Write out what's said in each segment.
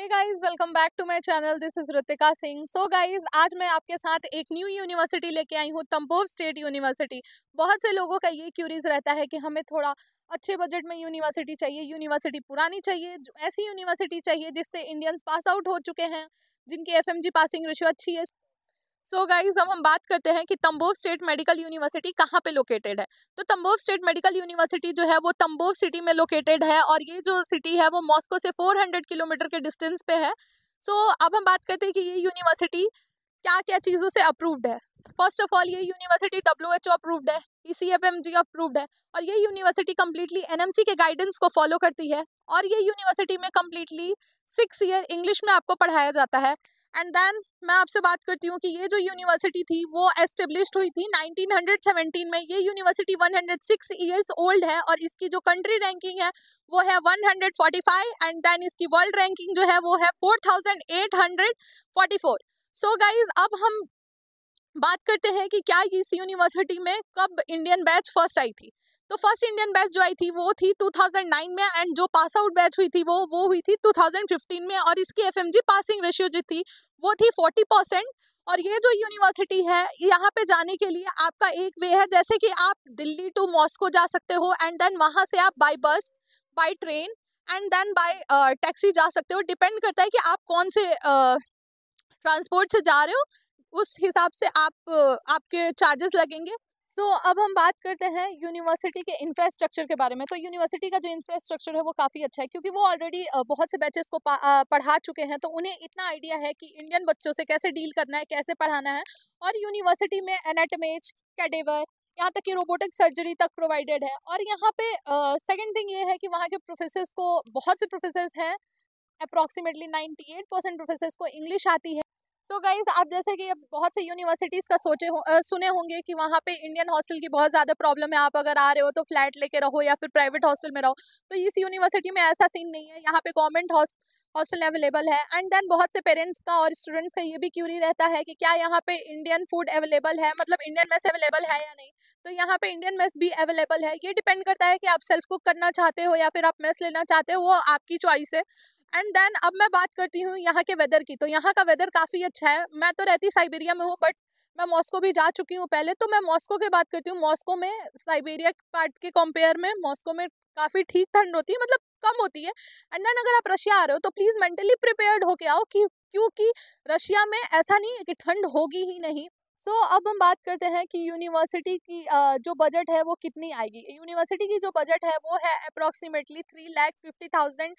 Hey guys, welcome back to my channel. This is Ritika Singh. So guys, आज मैं आपके साथ एक न्यू यूनिवर्सिटी लेके आई हूँ, तंबोव स्टेट यूनिवर्सिटी। बहुत से लोगों का ये क्यूरीज रहता है कि हमें थोड़ा अच्छे बजट में यूनिवर्सिटी चाहिए, यूनिवर्सिटी पुरानी चाहिए, ऐसी यूनिवर्सिटी चाहिए जिससे इंडियंस पास आउट हो चुके हैं, जिनकी एफएमजी पासिंग रेशियो अच्छी है। सो गाइज, अब हम बात करते हैं कि तंबोव स्टेट मेडिकल यूनिवर्सिटी कहाँ पे लोकेटेड है। तो तंबोव स्टेट मेडिकल यूनिवर्सिटी जो है वो तंबोव सिटी में लोकेटेड है, और ये जो सिटी है वो मॉस्को से 400 किलोमीटर के डिस्टेंस पे है। सो अब हम बात करते हैं कि ये यूनिवर्सिटी क्या क्या चीज़ों से अप्रूव्ड है। फर्स्ट ऑफ ऑल, ये यूनिवर्सिटी WHO अप्रूव्ड है, ECFMG अप्रूव्ड है, और ये यूनिवर्सिटी कम्प्लीटली NMC के गाइडेंस को फॉलो करती है। और ये यूनिवर्सिटी में कम्प्लीटली 6 ईयर इंग्लिश में आपको पढ़ाया जाता है। एंड देन मैं आपसे बात करती हूँ कि ये जो यूनिवर्सिटी थी वो एस्टेब्लिश्ड हुई थी 1917 में। ये यूनिवर्सिटी 106 ईयर्स ओल्ड है, और इसकी जो कंट्री रैंकिंग है वो है 145, एंड देन इसकी वर्ल्ड रैंकिंग जो है वो है 4844। सो गाइज, अब हम बात करते हैं कि क्या इस यूनिवर्सिटी में कब इंडियन बैच फर्स्ट आई थी। तो फर्स्ट इंडियन बैच जो आई थी वो थी 2009 में, एंड जो पास आउट बैच हुई थी वो हुई थी 2015 में, और इसकी एफएमजी पासिंग रेशियो जो थी वो थी 40%। और ये जो यूनिवर्सिटी है, यहाँ पे जाने के लिए आपका एक वे है, जैसे कि आप दिल्ली टू मॉस्को जा सकते हो, एंड देन वहाँ से आप by bus, by train, and then by taxi जा सकते हो। डिपेंड करता है कि आप कौन से ट्रांसपोर्ट से जा रहे हो, उस हिसाब से आपके चार्जेस लगेंगे। सो अब हम बात करते हैं यूनिवर्सिटी के इंफ्रास्ट्रक्चर के बारे में। तो यूनिवर्सिटी का जो इंफ्रास्ट्रक्चर है वो काफ़ी अच्छा है, क्योंकि वो ऑलरेडी बहुत से बैचेस को पढ़ा चुके हैं, तो उन्हें इतना आइडिया है कि इंडियन बच्चों से कैसे डील करना है, कैसे पढ़ाना है। और यूनिवर्सिटी में एनाटॉमेज, कैडेवर, यहाँ तक कि रोबोटिक सर्जरी तक प्रोवाइडेड है। और यहाँ पे सेकेंड थिंग ये है कि वहाँ के प्रोफेसर्स को, बहुत से प्रोफेसर्स हैं, अप्रॉक्सीमेटली 98% प्रोफेसर्स को इंग्लिश आती है। सो गाइज, आप जैसे कि अब बहुत से यूनिवर्सिटीज़ का सुने होंगे कि वहाँ पे इंडियन हॉस्टल की बहुत ज़्यादा प्रॉब्लम है। आप अगर आ रहे हो तो फ्लैट लेके रहो या फिर प्राइवेट हॉस्टल में रहो। तो इस यूनिवर्सिटी में ऐसा सीन नहीं है, यहाँ पे गवर्नमेंट हॉस्टल अवेलेबल है। एंड देन बहुत से पेरेंट्स का और स्टूडेंट्स का ये भी क्यूरी रहता है कि क्या यहाँ पे इंडियन फूड अवेलेबल है, मतलब इंडियन मेस अवेलेबल है या नहीं। तो यहाँ पे इंडियन मेस भी अवेलेबल है। ये डिपेंड करता है कि आप सेल्फ कुक करना चाहते हो या फिर आप मेस लेना चाहते हो, वो आपकी चॉइस है। एंड देन अब मैं बात करती हूँ यहाँ के वेदर की। तो यहाँ का वेदर काफ़ी अच्छा है। मैं तो रहती साइबेरिया में हूँ, बट मैं मॉस्को भी जा चुकी हूँ पहले, तो मैं मॉस्को की बात करती हूँ। मॉस्को में साइबेरिया पार्ट के कंपेयर में मॉस्को में काफ़ी ठीक ठंड होती है, मतलब कम होती है। एंड देन अगर आप रशिया आ रहे हो तो प्लीज़ मेंटली प्रिपेयर्ड होके आओ, क्योंकि रशिया में ऐसा नहीं है कि ठंड होगी ही नहीं। सो अब हम बात करते हैं कि यूनिवर्सिटी की जो बजट है वो कितनी आएगी। यूनिवर्सिटी की जो बजट है वो है अप्रॉक्सीमेटली 3,50,000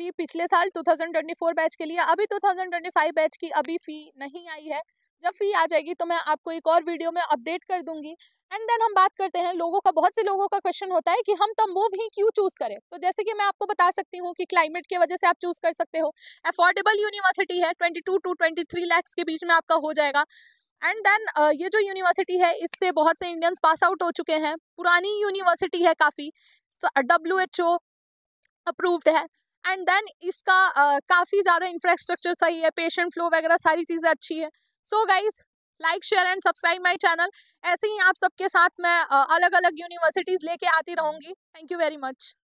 थी पिछले साल 2024 बैच के लिए। अभी 2025 बैच की अभी फ़ी नहीं आई है। जब फ़ी आ जाएगी तो मैं आपको एक और वीडियो में अपडेट कर दूंगी। एंड देन हम बात करते हैं लोगों का, बहुत से लोगों का क्वेश्चन होता है कि हम तंबोव ही क्यों चूज़ करें। तो जैसे कि मैं आपको बता सकती हूँ कि क्लाइमेट की वजह से आप चूज़ कर सकते हो। अफोर्डेबल यूनिवर्सिटी है, 22 to 23 लैक्स के बीच में आपका हो जाएगा। एंड देन ये जो यूनिवर्सिटी है इससे बहुत से इंडियंस पास आउट हो चुके हैं। पुरानी यूनिवर्सिटी है काफ़ी, WHO अप्रूव्ड है। एंड देन इसका काफ़ी ज़्यादा इंफ्रास्ट्रक्चर सही है, पेशेंट फ्लो वगैरह सारी चीज़ें अच्छी है। So guys, like, share and subscribe my channel. ऐसे ही आप सबके साथ मैं अलग अलग यूनिवर्सिटीज़ लेके आती रहूँगी। Thank you very much.